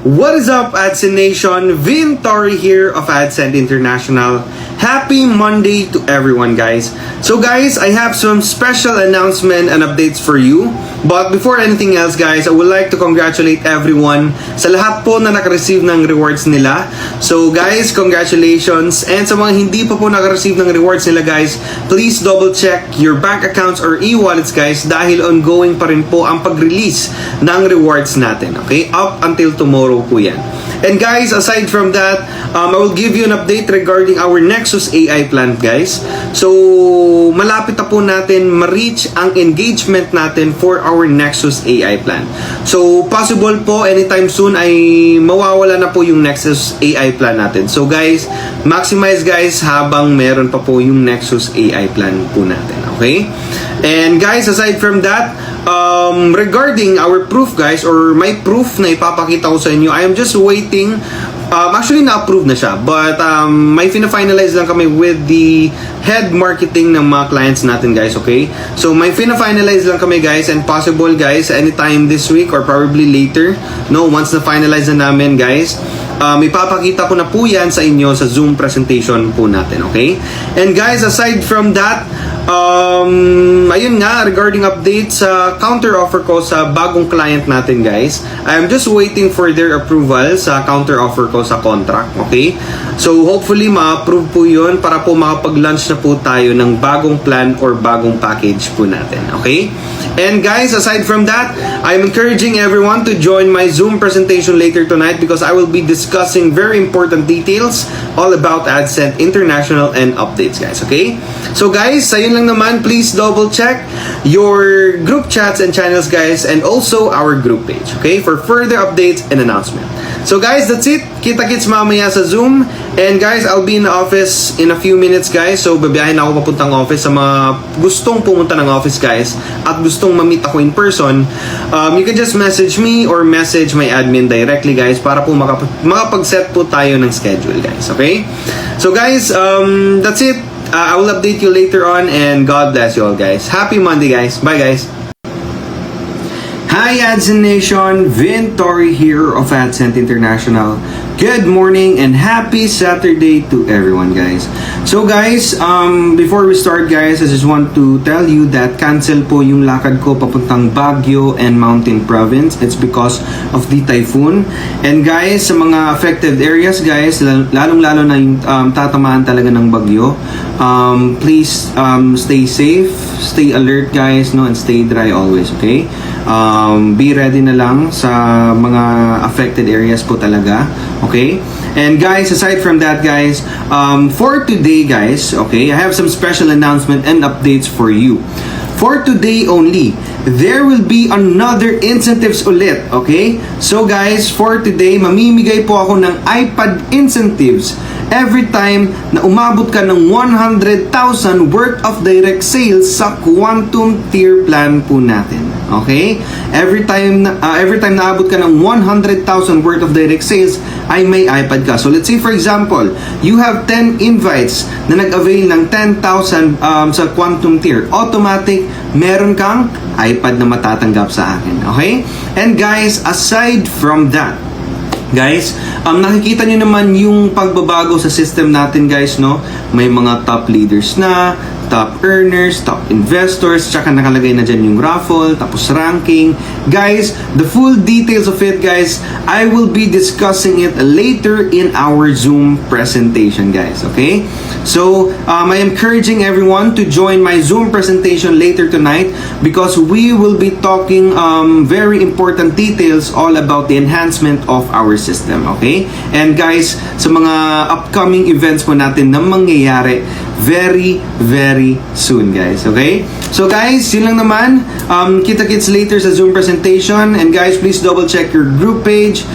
What is up, AdSense Nation? Vin Torre here of AdSense International. Happy Monday to everyone, guys. So guys, I have some special announcement and updates for you. But before anything else, guys, I would like to congratulate everyone sa lahat po na nakareceive ng rewards nila. So guys, congratulations. And sa mga hindi pa po nakareceive ng rewards nila, guys, please double check your bank accounts or e-wallets, guys, dahil ongoing pa rin po ang pag-release ng rewards natin. Okay? Up until tomorrow po yan. And guys, aside from that, I will give you an update regarding our Nexus AI plan, guys. So, malapit na po natin ma-reach ang engagement natin for our Nexus AI plan. So, possible po anytime soon ay mawawala na po yung Nexus AI plan natin. So guys, maximize guys habang meron pa po yung Nexus AI plan po natin. Okay? And guys, aside from that, regarding our proof, guys, or my proof na ipapakita ko sa inyo, I am just waiting. Actually, na-approve na siya. But may fina-finalize lang kami with the head marketing ng mga clients natin, guys, okay? So, may fina-finalize lang kami, guys, and possible, guys, anytime this week or probably later, no, once na-finalize na namin, guys, ipapakita ko na po yan sa inyo sa Zoom presentation po natin, okay? And guys, aside from that, ayun nga, regarding update sa counter offer ko sa bagong client natin, guys, I'm just waiting for their approval sa counter offer ko sa contract, okay? So hopefully ma-approve po yun para po makapag-launch na po tayo ng bagong plan or bagong package po natin, okay? And guys, aside from that, I'm encouraging everyone to join my Zoom presentation later tonight because I will be discussing very important details all about AdSense International and updates, guys, okay? So guys, ayun lang naman, please double check your group chats and channels, guys, and also our group page, okay, for further updates and announcement. So guys, that's it. Kita-kits mamaya sa Zoom. And guys, I'll be in the office in a few minutes, guys. So babiyahin ako papuntang office sa mga gustong pumunta ng office, guys, at gustong ma-meet ako in person. You can just message me or message my admin directly, guys, para po makapag-set po tayo ng schedule, guys, okay? So guys, that's it. I will update you later on, and God bless you all, guys. Happy Monday, guys. Bye, guys. Hi, AdSense Nation. Vin Torre here of AdSense International. Good morning and happy Saturday to everyone, guys. So guys, before we start, guys, I just want to tell you that cancel po yung lakad ko papuntang Baguio and Mountain Province. It's because of the typhoon. And guys, sa mga affected areas, guys, lalong-lalo na yung tatamaan talaga ng bagyo, please stay safe, stay alert, guys, no, and stay dry always, okay? Be ready na lang sa mga affected areas po talaga, okay? And guys, aside from that, guys, for today, guys, okay, I have some special announcement and updates for you. For today only, there will be another incentives ulit, okay? So guys, for today, mamimigay po ako ng iPad incentives every time na umabot ka ng 100,000 worth of direct sales sa Quantum Tier plan po natin. Okay? Every time na abot ka ng 100,000 worth of direct sales, ay may iPad ka. So let's say for example, you have 10 invites na nag-avail ng 10,000 sa Quantum Tier. Automatic, meron kang iPad na matatanggap sa akin. Okay? And guys, aside from that, guys, nakikita nyo naman yung pagbabago sa system natin, guys, no? May mga top leaders na, top earners, top investors, tsaka nakalagay na dyan yung raffle, tapos ranking. Guys, the full details of it, guys, I will be discussing it later in our Zoom presentation, guys, okay? So, I am encouraging everyone to join my Zoom presentation later tonight because we will be talking very important details all about the enhancement of our system, okay? And guys, sa mga upcoming events po natin na mangyayari very, very soon, guys, okay? So guys, yun lang naman. Kita-kits later sa Zoom presentation. And guys, please double check your group page,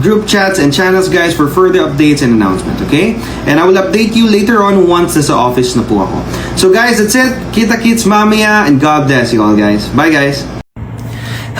group chats and channels, guys, for further updates and announcement, okay? And I will update you later on once nasa office na po ako. So guys, that's it. Kita-kits mamaya, and God bless you all, guys. Bye, guys.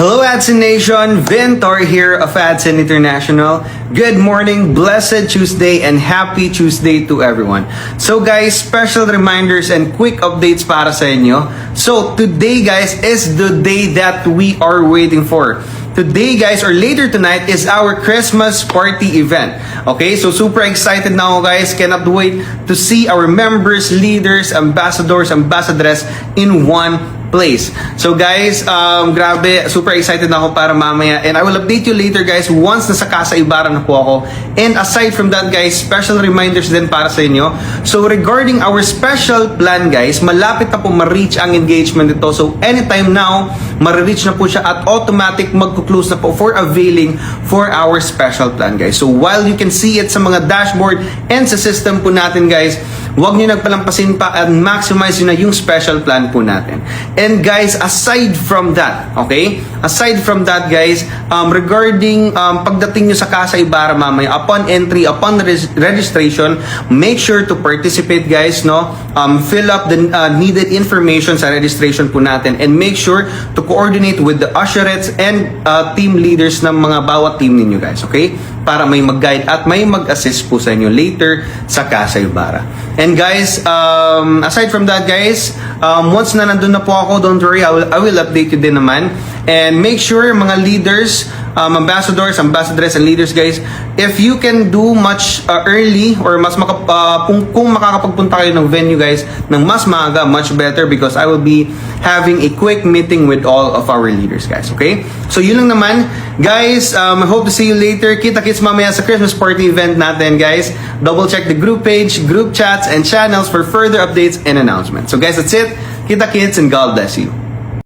Hello, AdSense Nation. Vin Torre here of AdSense International. Good morning, blessed Tuesday, and happy Tuesday to everyone. So guys, special reminders and quick updates para sa inyo. So today, guys, is the day that we are waiting for. today guys or later tonight is our Christmas party event. Okay, so super excited na ako guys. Cannot wait to see our members, leaders, ambassadors, ambassadress in one place. So guys, grabe, super excited na ako para mamaya, and I will update you later guys once nasa Casa Ibarra na po ako. And aside from that guys, special reminders din para sa inyo. So regarding our special plan guys, malapit na po ma-reach ang engagement nito. So anytime now, ma-reach na po siya at automatic magkuklose na po for availing for our special plan guys. So while you can see it sa mga dashboard and sa system po natin guys, huwag niyo nagpalampasin pa at maximize nyo na yung special plan po natin. And guys, aside from that, okay? Aside from that guys, regarding pagdating nyo sa Casa Ibarra mamaya, upon entry, upon registration, make sure to participate guys, no? Fill up the needed information sa registration po natin, and make sure to coordinate with the usherettes and team leaders ng mga bawat team ninyo guys, okay? Para may mag-guide at may mag-assist po sa inyo later sa Casa Ibarra. And guys, aside from that guys, once na nandun na po ako, don't worry, I will update you din naman. And make sure mga leaders, ambassadors, ambassadress, and leaders guys, if you can do much early or mas kung makakapagpunta kayo ng venue guys ng mas maaga, much better, because I will be having a quick meeting with all of our leaders guys, okay? So yun lang naman guys, I hope to see you later. Kita-kits mamaya sa Christmas party event natin guys. Double check the group page, group chats, and channels for further updates and announcements. So guys, that's it. Kita-kits and God bless you.